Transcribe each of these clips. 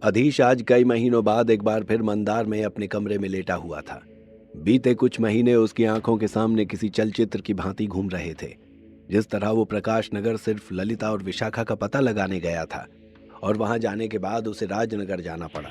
अधीश आज कई महीनों बाद एक बार फिर मंदार में अपने कमरे में लेटा हुआ था। बीते कुछ महीने उसकी आंखों के सामने किसी चलचित्र की भांति घूम रहे थे। जिस तरह वो प्रकाश नगर सिर्फ ललिता और विशाखा का पता लगाने गया था, और वहां जाने के बाद उसे राजनगर जाना पड़ा।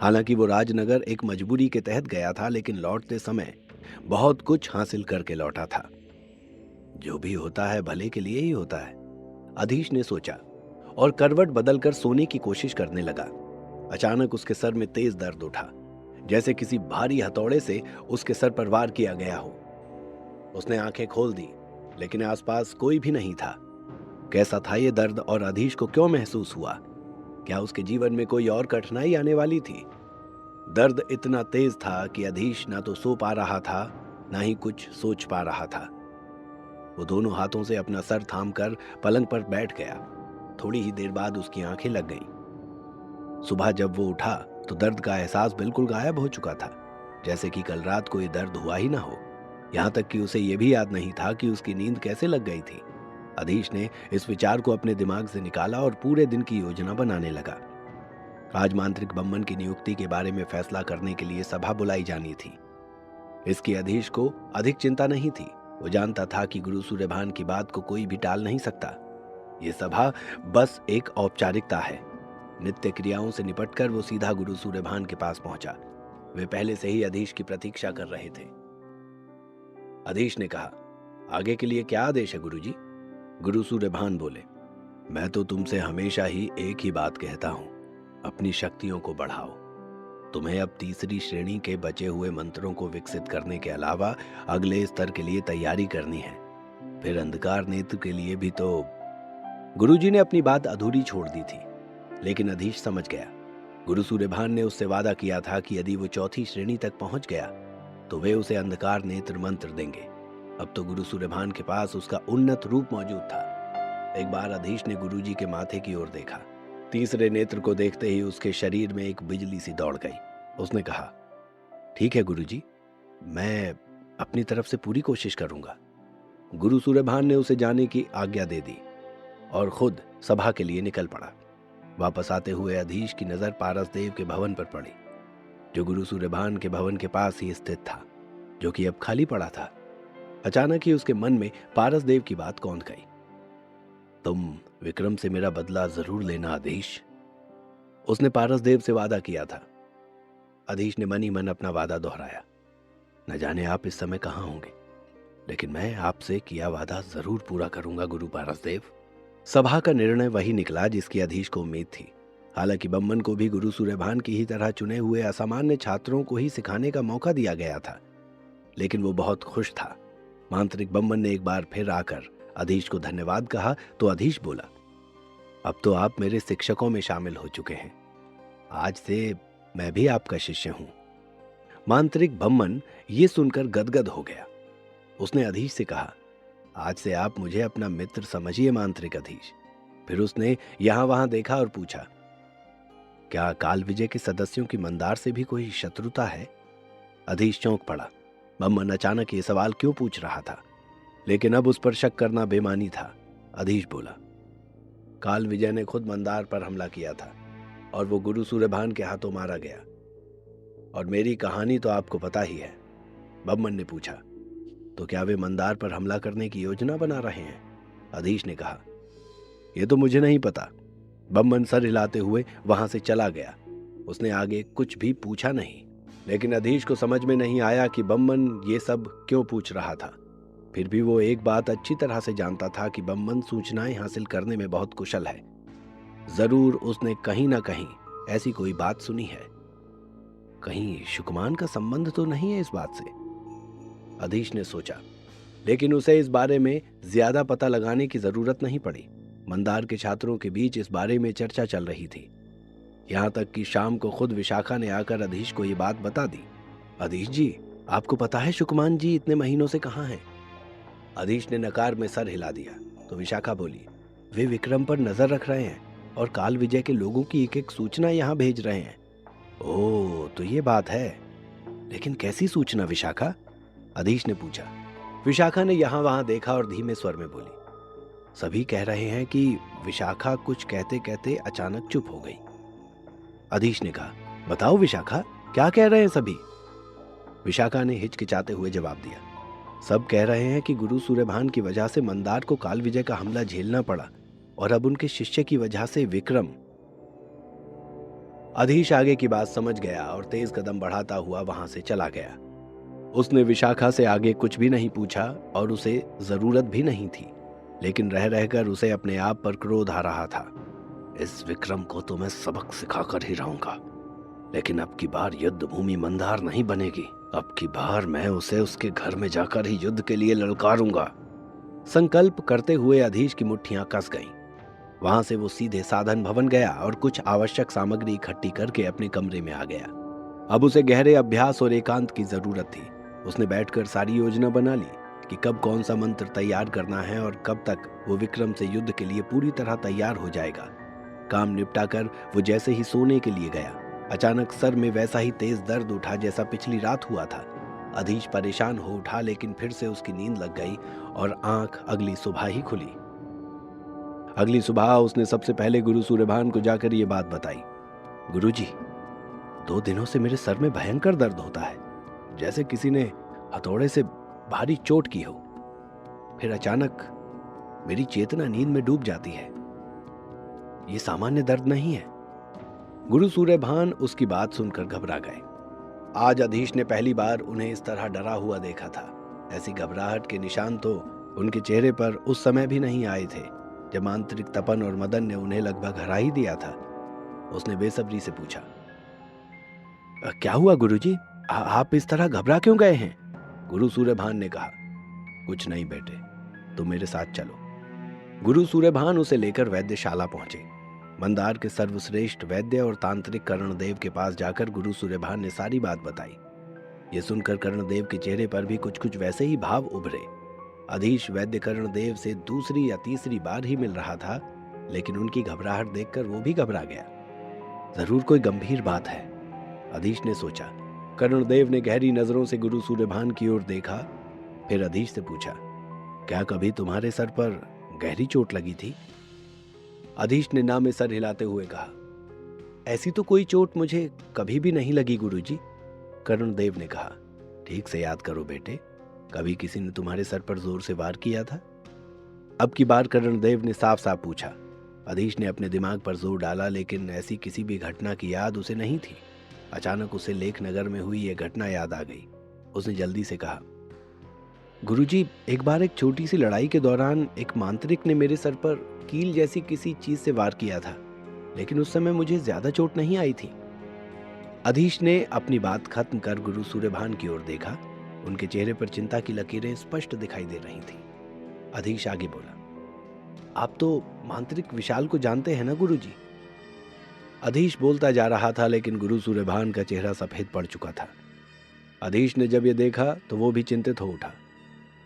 हालांकि वो राजनगर एक मजबूरी के तहत गया था, लेकिन लौटते समय बहुत कुछ हासिल करके लौटा था। जो भी होता है भले के लिए ही होता है, अधीश ने सोचा, और करवट बदलकर सोने की कोशिश करने लगा। अचानक उसके सर में तेज दर्द उठा, जैसे किसी भारी हथौड़े से उसके सर पर वार किया गया हो। उसने आंखें खोल दी, लेकिन आसपास कोई भी नहीं था। कैसा था ये दर्द, और अधीश को क्यों महसूस हुआ? क्या उसके जीवन में कोई और कठिनाई आने वाली थी? दर्द इतना तेज था कि अधीश ना तो सो पा रहा था, ना ही कुछ सोच पा रहा था। वो दोनों हाथों से अपना सर थामकर पलंग पर बैठ गया। थोड़ी ही देर बाद उसकी आंखें लग गईं। सुबह जब वो उठा तो दर्द का एहसास बिल्कुल गायब हो चुका था, जैसे कि कल रात को ये दर्द हुआ ही ना हो। यहाँ तक कि उसे ये भी याद नहीं था कि उसकी नींद कैसे लग गई थी। अधीश ने इस विचार को अपने दिमाग से निकाला और पूरे दिन की योजना बनाने लगा। आज मांत्रिक बम्मन की नियुक्ति के बारे में फैसला करने के लिए सभा बुलाई जानी थी। इसकी अधीश को अधिक चिंता नहीं थी। वो जानता था कि गुरु सूर्यभान की बात को कोई भी टाल नहीं सकता। ये सभा बस एक औपचारिकता है। नित्य क्रियाओं से निपटकर वो सीधा गुरु सूर्यभान के पास पहुंचा। वे पहले से ही अधीश की प्रतीक्षा कर रहे थे। अधीश ने कहा, आगे के लिए क्या आदेश है गुरुजी? गुरु सूर्यभान बोले, मैं तो तुमसे हमेशा ही एक ही बात कहता हूं, अपनी शक्तियों को बढ़ाओ। तुम्हें अब तीसरी श्रेणी के बचे हुए मंत्रों को विकसित करने के अलावा अगले स्तर के लिए तैयारी करनी है। फिर अंधकार नेत्र के लिए भी तो। गुरुजी ने अपनी बात अधूरी छोड़ दी थी, लेकिन अधीश समझ गया। गुरु सूर्यभान ने उससे वादा किया था कि यदि वो चौथी श्रेणी तक पहुंच गया तो वे उसे अंधकार नेत्र मंत्र देंगे। अब तो गुरु सूर्यभान के पास उसका उन्नत रूप मौजूद था। एक बार अधीश ने गुरुजी के माथे की ओर देखा। तीसरे नेत्र को देखते ही उसके शरीर में एक बिजली सी दौड़ गई। उसने कहा, ठीक है गुरुजी, मैं अपनी तरफ से पूरी कोशिश करूंगा। गुरु सूर्यभान ने उसे जाने की आज्ञा दे दी और खुद सभा के लिए निकल पड़ा। वापस आते हुए अधीश की नजर पारसदेव के भवन पर पड़ी, जो गुरु सूर्यभान के भवन के पास ही स्थित था, जो कि अब खाली पड़ा था। अचानक ही उसके मन में पारसदेव की बात कौंध गई। तुम विक्रम से मेरा बदला जरूर लेना अधीश, उसने पारसदेव से वादा किया था। अधीश ने मन ही मन अपना वादा दोहराया। न जाने आप इस समय कहाँ होंगे, लेकिन मैं आपसे किया वादा जरूर पूरा करूंगा गुरु पारसदेव। सभा का निर्णय वही निकला जिसकी अधीश को उम्मीद थी। हालांकि बम्मन को भी गुरु सूर्यभान की ही तरह चुने हुए असामान्य छात्रों को ही सिखाने का मौका दिया गया था, लेकिन वो बहुत खुश था। मांत्रिक बम्मन ने एक बार फिर आकर अधीश को धन्यवाद कहा तो अधीश बोला, अब तो आप मेरे शिक्षकों में शामिल हो चुके हैं। आज से मैं भी आपका शिष्य हूं। मांत्रिक बम्मन ये सुनकर गदगद हो गया। उसने अधीश से कहा, आज से आप मुझे अपना मित्र समझिए मांत्रिक अधीश। फिर उसने यहां वहां देखा और पूछा, क्या काल विजय के सदस्यों की मंदार से भी कोई शत्रुता है? अधीश चौंक पड़ा। बम्मन अचानक ये सवाल क्यों पूछ रहा था, लेकिन अब उस पर शक करना बेमानी था। अधीश बोला, काल विजय ने खुद मंदार पर हमला किया था और वो गुरु सूर्यभान के हाथों मारा गया। और मेरी कहानी तो आपको पता ही है। बम्मन ने पूछा, तो क्या वे मंदार पर हमला करने की योजना बना रहे हैं? अधीश ने कहा, यह तो मुझे नहीं पता। बम्मन सर हिलाते हुए वहां से चला गया। उसने आगे कुछ भी पूछा नहीं, लेकिन अधीश को समझ में नहीं आया कि बम्मन ये सब क्यों पूछ रहा था। फिर भी वो एक बात अच्छी तरह से जानता था कि बम्मन सूचनाएं हासिल करने में बहुत कुशल है। जरूर उसने कहीं ना कहीं ऐसी कोई बात सुनी है। कहीं शुकमान का संबंध तो नहीं है इस बात से, अधीश ने सोचा। लेकिन उसे इस बारे में ज्यादा पता लगाने की जरूरत नहीं पड़ी। मंदार के छात्रों के बीच इस बारे में चर्चा चल रही थी। यहां तक कि शाम को खुद विशाखा ने आकर अधीश को ये बात बता दी। अधीश जी, आपको पता है शुकमान जी इतने महीनों से कहाँ हैं? अधीश ने नकार में सर हिला दिया तो विशाखा बोली, वे विक्रम पर नजर रख रहे हैं और काल विजय के लोगों की एक एक सूचना यहाँ भेज रहे हैं। ओह, तो ये बात है। लेकिन कैसी सूचना विशाखा? अधीश ने पूछा। विशाखा ने यहां वहां देखा और धीमे स्वर में बोली, सभी कह रहे हैं कि। विशाखा कुछ कहते कहते अचानक चुप हो गई। अधीश ने कहा। बताओ विशाखा, क्या कह रहे हैं सभी? विशाखा ने हिचकिचाते हुए जवाब दिया। सब कह रहे हैं कि गुरु सूर्यभान की वजह से मंदार को काल विजय का हमला झेलना पड़ा और अब उनके शिष्य की वजह से विक्रम। अधीश आगे की बात समझ गया और तेज कदम बढ़ाता हुआ वहां से चला गया। उसने विशाखा से आगे कुछ भी नहीं पूछा और उसे जरूरत भी नहीं थी, लेकिन रह रहकर उसे अपने आप पर क्रोध आ रहा था। इस विक्रम को तो मैं सबक सिखाकर ही रहूंगा, लेकिन अब की बार युद्ध भूमि मंदार नहीं बनेगी। अब की बार मैं उसे उसके घर में जाकर ही युद्ध के लिए ललकारूंगा। संकल्प करते हुए अधीश की मुट्ठियां कस गईं। वहां से वो सीधे साधन भवन गया और कुछ आवश्यक सामग्री इकट्ठी करके अपने कमरे में आ गया। अब उसे गहरे अभ्यास और एकांत की जरूरत थी। उसने बैठकर सारी योजना बना ली कि कब कौन सा मंत्र तैयार करना है और कब तक वो विक्रम से युद्ध के लिए पूरी तरह तैयार हो जाएगा। काम निपटाकर वो जैसे ही सोने के लिए गया, अचानक सर में वैसा ही तेज दर्द उठा जैसा पिछली रात हुआ था। अधीश परेशान हो उठा, लेकिन फिर से उसकी नींद लग गई और आंख अगली सुबह ही खुली। अगली सुबह उसने सबसे पहले गुरु सूर्यभान को जाकर ये बात बताई। गुरुजी, 2 दिनों से मेरे सर में भयंकर दर्द होता है, जैसे किसी ने हथौड़े से भारी चोट की हो। फिर अचानक मेरी चेतना नींद में डूब जाती है। ये सामान्य दर्द नहीं है। गुरु सूर्यभान उसकी बात सुनकर घबरा गए। आज अधीश ने पहली बार उन्हें इस तरह डरा हुआ देखा था। ऐसी घबराहट के निशान तो उनके चेहरे पर उस समय भी नहीं आए थे जब आंतरिक तपन और मदन ने उन्हें लगभग हरा ही दिया था। उसने बेसब्री से पूछा, क्या हुआ गुरुजी? आप इस तरह घबरा क्यों गए हैं? गुरु सूर्यभान ने कहा, कुछ नहीं बेटे, तुम मेरे साथ चलो। गुरु सूर्यभान उसे लेकर वैद्यशाला पहुंचे। मंदार के सर्वश्रेष्ठ वैद्य और तांत्रिक कर्णदेव के पास जाकर गुरु सूर्यभान ने सारी बात बताई। ये सुनकर कर्णदेव के चेहरे पर भी कुछ कुछ वैसे ही भाव उभरे। अधीश वैद्य कर्णदेव से दूसरी या तीसरी बार ही मिल रहा था, लेकिन उनकी घबराहट देखकर वो भी घबरा गया। जरूर कोई गंभीर बात है, अधीश ने सोचा। कर्णदेव ने गहरी नजरों से गुरु सूर्यभान की ओर देखा, फिर अधीश से पूछा, क्या कभी तुम्हारे सर पर गहरी चोट लगी थी? अधीश ने ना में सर हिलाते हुए कहा, ऐसी तो कोई चोट मुझे कभी भी नहीं लगी गुरुजी। कर्णदेव ने कहा, ठीक से याद करो बेटे, कभी किसी ने तुम्हारे सर पर जोर से वार किया था? अब की बार कर्णदेव ने साफ साफ पूछा। अधीश ने अपने दिमाग पर जोर डाला, लेकिन ऐसी किसी भी घटना की याद उसे नहीं थी। अचानक उसे लेखनगर में हुई यह घटना याद आ गई। उसने जल्दी से कहा, गुरुजी, एक बार एक छोटी सी लड़ाई के दौरान एक मांत्रिक ने मेरे सर पर कील जैसी किसी चीज से वार किया था, लेकिन उस समय मुझे ज्यादा चोट नहीं आई थी। अधीश ने अपनी बात खत्म कर गुरु सूर्यभान की ओर देखा। उनके चेहरे पर चिंता की लकीरें स्पष्ट दिखाई दे रही थी। अधीश आगे बोला, आप तो मांत्रिक विशाल को जानते हैं ना गुरुजी? अधीश बोलता जा रहा था, लेकिन गुरु सूर्यभान का चेहरा सफेद पड़ चुका था। अधीश ने जब ये देखा तो वो भी चिंतित हो उठा।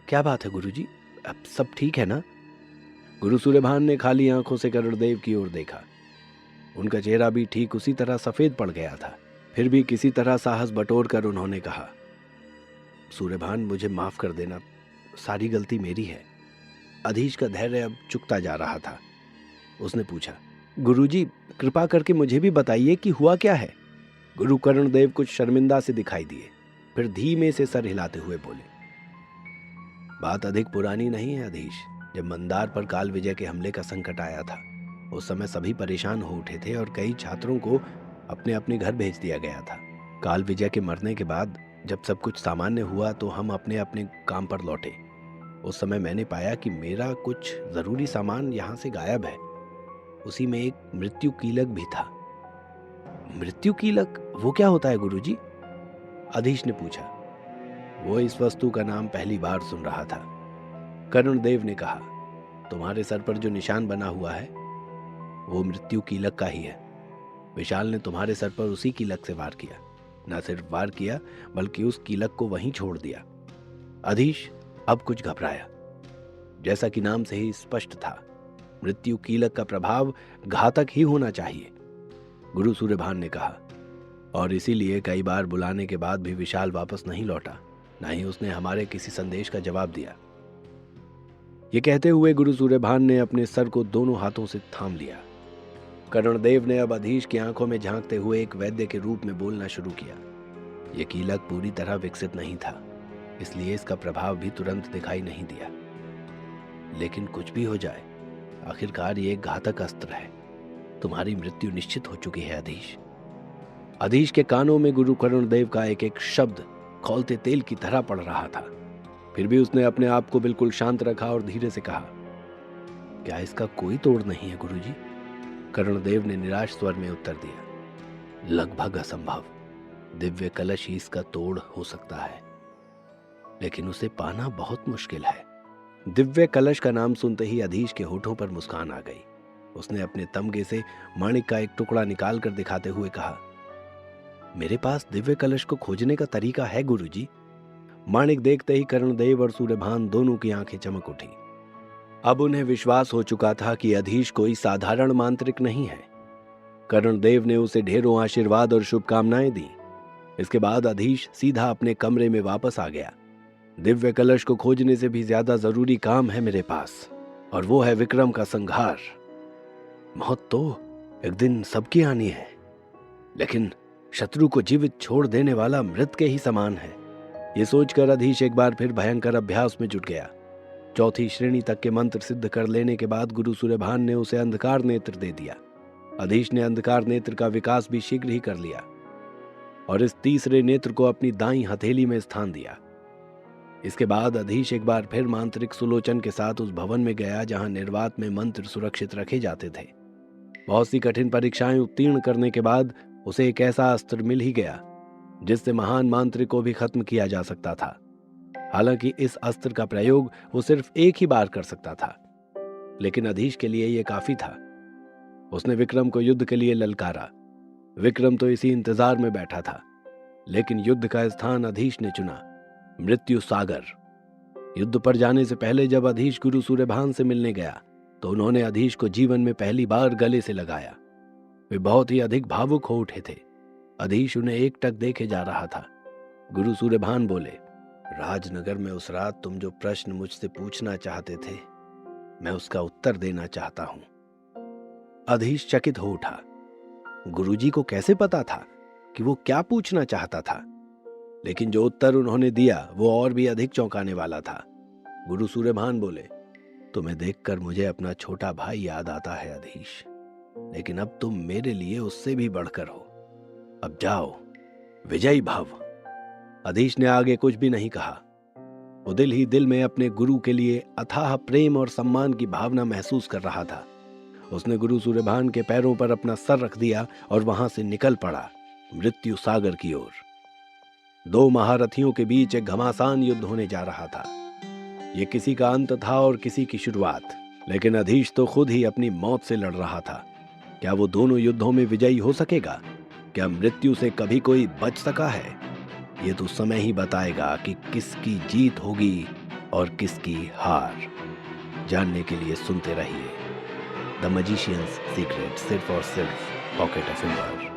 क्या बात है गुरुजी, अब सब ठीक है ना? गुरु सूर्यभान ने खाली आंखों से कर्णदेव की ओर देखा। उनका चेहरा भी ठीक उसी तरह सफेद पड़ गया था। फिर भी किसी तरह साहस बटोर कर उन्होंने कहा, सूर्यभान, मुझे माफ कर देना, सारी गलती मेरी है। अधीश का धैर्य अब चुकता जा रहा था। उसने पूछा, गुरुजी, कृपा करके मुझे भी बताइए कि हुआ क्या है? गुरु कर्णदेव कुछ शर्मिंदा से दिखाई दिए, फिर धीमे से सर हिलाते हुए बोले, बात अधिक पुरानी नहीं है अधीश। जब मंदार पर काल विजय के हमले का संकट आया था, उस समय सभी परेशान हो उठे थे और कई छात्रों को अपने अपने घर भेज दिया गया था। काल विजय के मरने के बाद जब सब कुछ सामान्य हुआ तो हम अपने अपने काम पर लौटे। उस समय मैंने पाया कि मेरा कुछ जरूरी सामान यहाँ से गायब है। उसी में एक मृत्यु कीलक भी था। मृत्यु कीलक? वो क्या होता है गुरुजी? अधीश ने पूछा। वो इस वस्तु का नाम पहली बार सुन रहा था। कर्णदेव ने कहा, तुम्हारे सर पर जो निशान बना हुआ है वो मृत्यु कीलक का ही है। विशाल ने तुम्हारे सर पर उसी कीलक से वार किया। न सिर्फ वार किया, बल्कि उस कीलक को वहीं छोड़ दिया। अधीश अब कुछ घबराया। जैसा कि नाम से ही स्पष्ट था, मृत्यु कीलक का प्रभाव घातक ही होना चाहिए। गुरु सूर्यभान ने कहा, और इसीलिए कई बार बुलाने के बाद भी विशाल वापस नहीं लौटा, न ही उसने हमारे किसी संदेश का जवाब दिया। ये कहते हुए गुरु सूर्यभान ने अपने सर को दोनों हाथों से थाम लिया। कर्णदेव ने अब अधीश की आंखों में झांकते हुए एक वैद्य के रूप में बोलना शुरू किया। यह कीलक पूरी तरह विकसित नहीं था, इसलिए इसका प्रभाव भी तुरंत दिखाई नहीं दिया। लेकिन कुछ भी हो जाए, आखिरकार ये एक घातक अस्त्र है। तुम्हारी मृत्यु निश्चित हो चुकी है अधीश। अधीश के कानों में गुरु कर्णदेव का एक एक शब्द खौलते तेल की तरह पड़ रहा था। फिर भी उसने अपने आप को बिल्कुल शांत रखा और धीरे से कहा, क्या इसका कोई तोड़ नहीं है गुरुजी? कर्णदेव ने निराश स्वर में उत्तर दिया, लगभग असंभव। दिव्य कलश ही इसका तोड़ हो सकता है, लेकिन उसे पाना बहुत मुश्किल है। दिव्य कलश का नाम सुनते ही अधीश के होठों पर मुस्कान आ गई। उसने अपने तमगे से माणिक का एक टुकड़ा निकालकर दिखाते हुए कहा, मेरे पास दिव्य कलश को खोजने का तरीका है गुरुजी। माणिक देखते ही कर्णदेव और सूर्यभान दोनों की आंखें चमक उठी। अब उन्हें विश्वास हो चुका था कि अधीश कोई साधारण मांत्रिक नहीं है। कर्णदेव ने उसे ढेरों आशीर्वाद और शुभकामनाएं दी। इसके बाद अधीश सीधा अपने कमरे में वापस आ गया। दिव्य कलश को खोजने से भी ज्यादा जरूरी काम है मेरे पास, और वो है विक्रम का संहार। मौत तो एक दिन सबकी आनी है, लेकिन शत्रु को जीवित छोड़ देने वाला मृत के ही समान है। ये सोचकर अधीश एक बार फिर भयंकर अभ्यास में जुट गया। चौथी श्रेणी तक के मंत्र सिद्ध कर लेने के बाद गुरु सूर्यभान ने उसे अंधकार नेत्र दे दिया। अधीश ने अंधकार नेत्र का विकास भी शीघ्र ही कर लिया और इस तीसरे नेत्र को अपनी दाईं हथेली में स्थान दिया। इसके बाद अधीश एक बार फिर मांत्रिक सुलोचन के साथ उस भवन में गया जहां निर्वात में मंत्र सुरक्षित रखे जाते थे। बहुत सी कठिन परीक्षाएं उत्तीर्ण करने के बाद उसे एक ऐसा अस्त्र मिल ही गया जिससे महान मांत्रिक को भी खत्म किया जा सकता था। हालांकि इस अस्त्र का प्रयोग वो सिर्फ एक ही बार कर सकता था, लेकिन अधीश के लिए यह काफी था। उसने विक्रम को युद्ध के लिए ललकारा। विक्रम तो इसी इंतजार में बैठा था, लेकिन युद्ध का स्थान अधीश ने चुना, मृत्यु सागर। युद्ध पर जाने से पहले जब अधीश गुरु सूर्यभान से मिलने गया तो उन्होंने अधीश को जीवन में पहली बार गले से लगाया। वे बहुत ही अधिक भावुक हो उठे थे। अधीश उन्हें एकटक देखे जा रहा था। गुरु सूर्यभान बोले, राजनगर में उस रात तुम जो प्रश्न मुझसे पूछना चाहते थे, मैं उसका उत्तर देना चाहता हूं। अधीश चकित हो उठा। गुरुजी को कैसे पता था कि वो क्या पूछना चाहता था? लेकिन जो उत्तर उन्होंने दिया वो और भी अधिक चौंकाने वाला था। गुरु सूर्यभान बोले, तुम्हें देखकर मुझे अपना छोटा भाई याद आता है अधीश, लेकिन अब तुम मेरे लिए उससे भी बढ़कर हो। अब जाओ, विजयी भव। अधीश ने आगे कुछ भी नहीं कहा। वो दिल ही दिल में अपने गुरु के लिए अथाह प्रेम और सम्मान की भावना महसूस कर रहा था। उसने गुरु सूर्यभान के पैरों पर अपना सर रख दिया और वहां से निकल पड़ा मृत्यु सागर की ओर। दो महारथियों के बीच एक घमासान युद्ध होने जा रहा था। ये किसी का अंत था और किसी की शुरुआत, लेकिन अधीश तो खुद ही अपनी मौत से लड़ रहा था। क्या वो दोनों युद्धों में विजयी हो सकेगा? क्या मृत्यु से कभी कोई बच सका है? ये तो समय ही बताएगा कि किसकी जीत होगी और किसकी हार। जानने के लिए सुनते रहिए द मैजिशियंस सीक्रेट, सिर्फ और सिर्फ पॉकेट एफएम पर।